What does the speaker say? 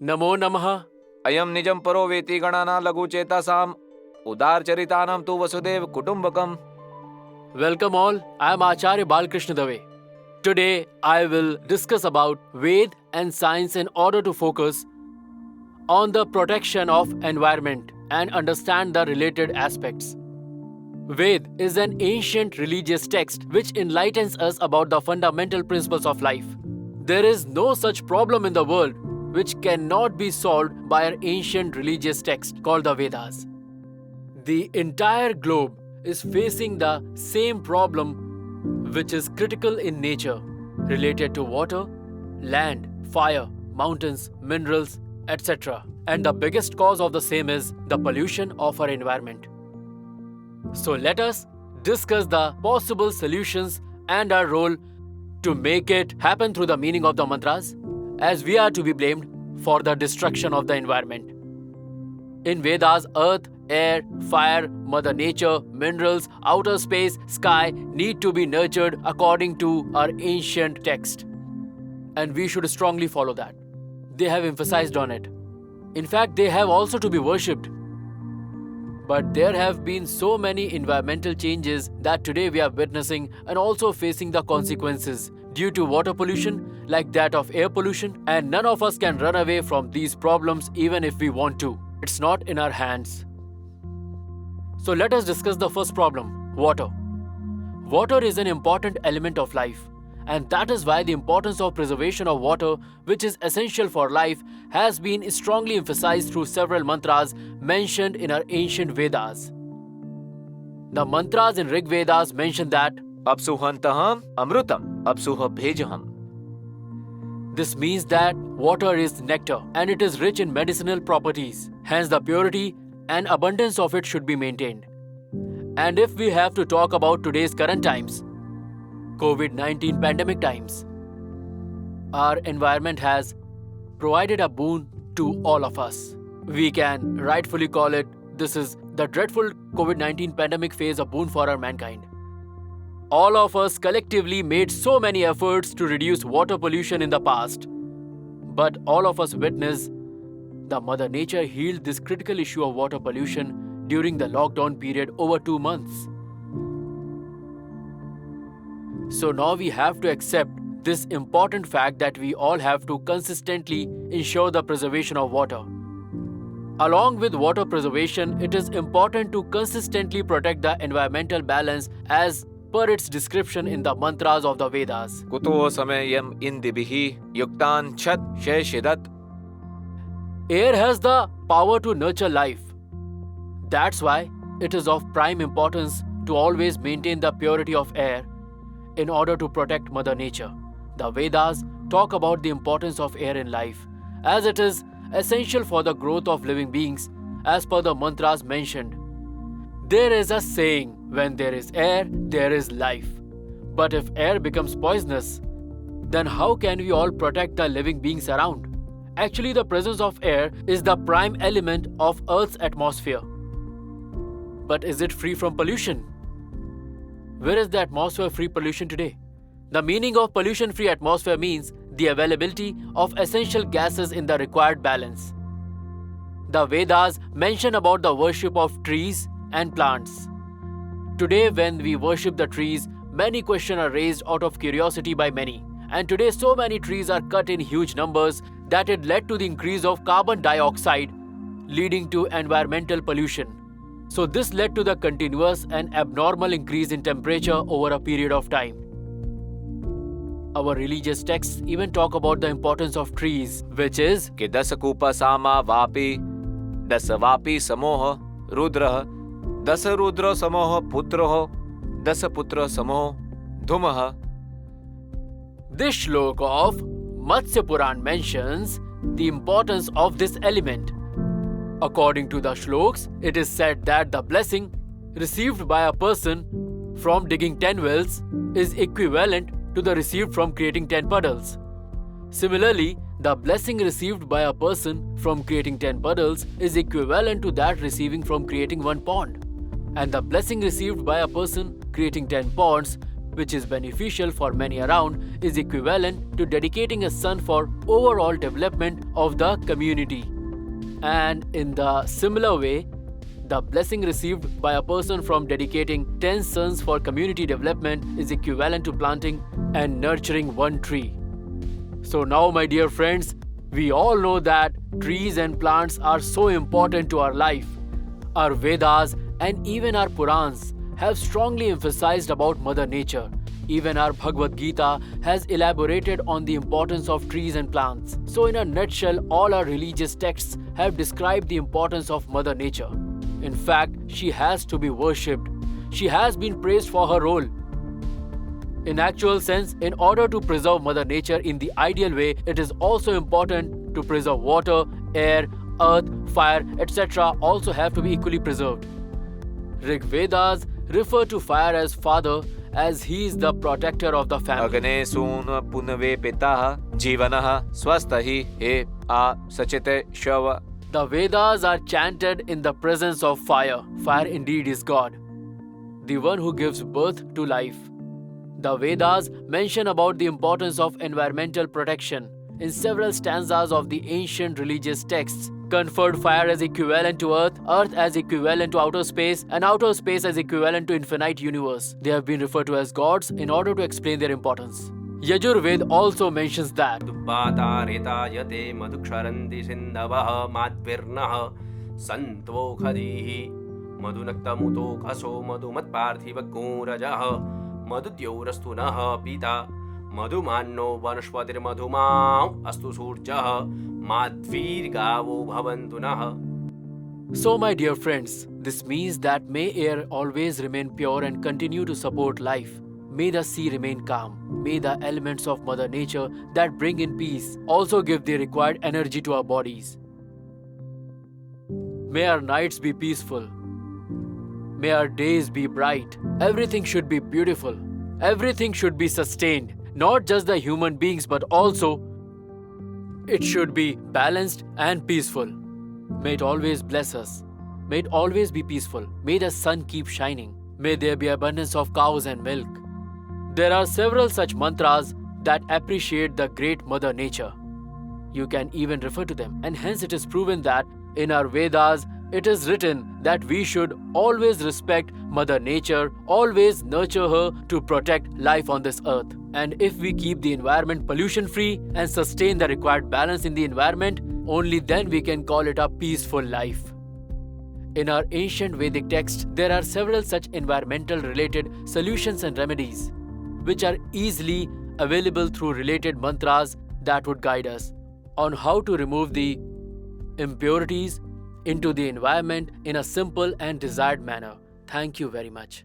नमो नमः। अयम निजम परो वेति गणाना लघु चेतासाम उदार चरितानाम तु Vasudev कुटुंबकम। Welcome all. I am Acharya Balkrishna Dave. Today I will discuss about Ved and science in order to focus on the protection of environment and understand the related aspects. Ved is an ancient religious text which enlightens us about the fundamental principles of life. There is no such problem in the world which cannot be solved by an ancient religious text called the Vedas. The entire globe is facing the same problem, which is critical in nature, related to water, land, fire, mountains, minerals, etc. And the biggest cause of the same is the pollution of our environment. So let us discuss the possible solutions and our role to make it happen through the meaning of the mantras, as we are to be blamed for the destruction of the environment. In Vedas, earth, air, fire, mother nature, minerals, outer space, sky need to be nurtured according to our ancient text. And we should strongly follow that. They have emphasized on it. In fact, they have also to be worshipped. But there have been so many environmental changes that today we are witnessing and also facing the consequences due to water pollution like that of air pollution, and none of us can run away from these problems even if we want to. It's not in our hands. So let us discuss the first problem, water. Water is an important element of life, and that is why the importance of preservation of water, which is essential for life, has been strongly emphasized through several mantras mentioned in our ancient Vedas. The mantras in Rig Vedas mention that Apsuhantaham amrutam apsuha bhejaham. This means that water is nectar and it is rich in medicinal properties. Hence, the purity and abundance of it should be maintained. And if we have to talk about today's current times, COVID-19 pandemic times, our environment has provided a boon to all of us. We can rightfully call it, this is the dreadful COVID-19 pandemic phase a boon for our mankind. All of us collectively made so many efforts to reduce water pollution in the past. But all of us witnessed the Mother Nature healed this critical issue of water pollution during the lockdown period over 2 months. So now we have to accept this important fact that we all have to consistently ensure the preservation of water. Along with water preservation, it is important to consistently protect the environmental balance as per its description in the mantras of the Vedas. Kuto samayam indibihi yuktan chat sheshidat. Air has the power to nurture life. That's why it is of prime importance to always maintain the purity of air in order to protect Mother Nature. The Vedas talk about the importance of air in life, as it is essential for the growth of living beings, as per the mantras mentioned. There is a saying, when there is air, there is life. But if air becomes poisonous, then how can we all protect the living beings around? Actually, the presence of air is the prime element of Earth's atmosphere. But is it free from pollution? Where is the atmosphere-free pollution today? The meaning of pollution-free atmosphere means the availability of essential gases in the required balance. The Vedas mention about the worship of trees and plants. Today, when we worship the trees, many questions are raised out of curiosity by many. And today, so many trees are cut in huge numbers that it led to the increase of carbon dioxide, leading to environmental pollution. So this led to the continuous and abnormal increase in temperature over a period of time. Our religious texts even talk about the importance of trees, which is Ke dasakupa sama vapi dasavapi samoha rudraha dasarudra samoha putraho dasaputra samoha dhumaha. This shloka of Matsya Puran mentions the importance of this element. According to the shloks, it is said that the blessing received by a person from digging 10 wells is equivalent to the received from creating 10 puddles. Similarly, the blessing received by a person from creating 10 puddles is equivalent to that receiving from creating 1 pond. And the blessing received by a person creating 10 ponds which is beneficial for many around, is equivalent to dedicating a son for overall development of the community. And in the similar way, the blessing received by a person from dedicating 10 sons for community development is equivalent to planting and nurturing one tree. So now, my dear friends, we all know that trees and plants are so important to our life. Our Vedas and even our Purans have strongly emphasized about Mother Nature. Even our Bhagavad Gita has elaborated on the importance of trees and plants. So in a nutshell, all our religious texts have described the importance of Mother Nature. In fact, she has to be worshipped. She has been praised for her role. In actual sense, in order to preserve Mother Nature in the ideal way, it is also important to preserve water, air, earth, fire, etc. also have to be equally preserved. Rig Vedas refer to fire as father, as he is the protector of the family. अग्ने सून पुनवे पिता जीवनः स्वस्थहि हे आ सचिते शव. The Vedas are chanted in the presence of fire. Fire indeed is God, the one who gives birth to life. The Vedas mention about the importance of environmental protection. In several stanzas of the ancient religious texts, conferred fire as equivalent to earth, earth as equivalent to outer space, and outer space as equivalent to infinite universe. They have been referred to as gods in order to explain their importance. Yajurved also mentions that दुब्बातारेतायते मधुक्षरन्ति सिन्धवः माद्विर्नः सन्त्वोखदीः मधुनक्तमुतोकसो मधुमत्पार्थिवगोरजः मधुद्यौरस्तु नः पिता मधुमान्नो वनस्पतिर्मधुमाँ अस्तु सूर्यः माध्वीर्गावो भवन्तु नः. So, my dear friends, this means that may air always remain pure and continue to support life. May the sea remain calm. May the elements of Mother Nature that bring in peace also give the required energy to our bodies. May our nights be peaceful. May our days be bright. Everything should be beautiful. Everything should be sustained. Not just the human beings, but also it should be balanced and peaceful. May it always bless us. May it always be peaceful. May the sun keep shining. May there be abundance of cows and milk. There are several such mantras that appreciate the great Mother Nature. You can even refer to them, and hence it is proven that in our Vedas it is written that we should always respect Mother Nature, always nurture her to protect life on this earth. And if we keep the environment pollution free and sustain the required balance in the environment, only then we can call it a peaceful life. In our ancient Vedic text, there are several such environmental related solutions and remedies, which are easily available through related mantras that would guide us on how to remove the impurities into the environment in a simple and desired manner. Thank you very much.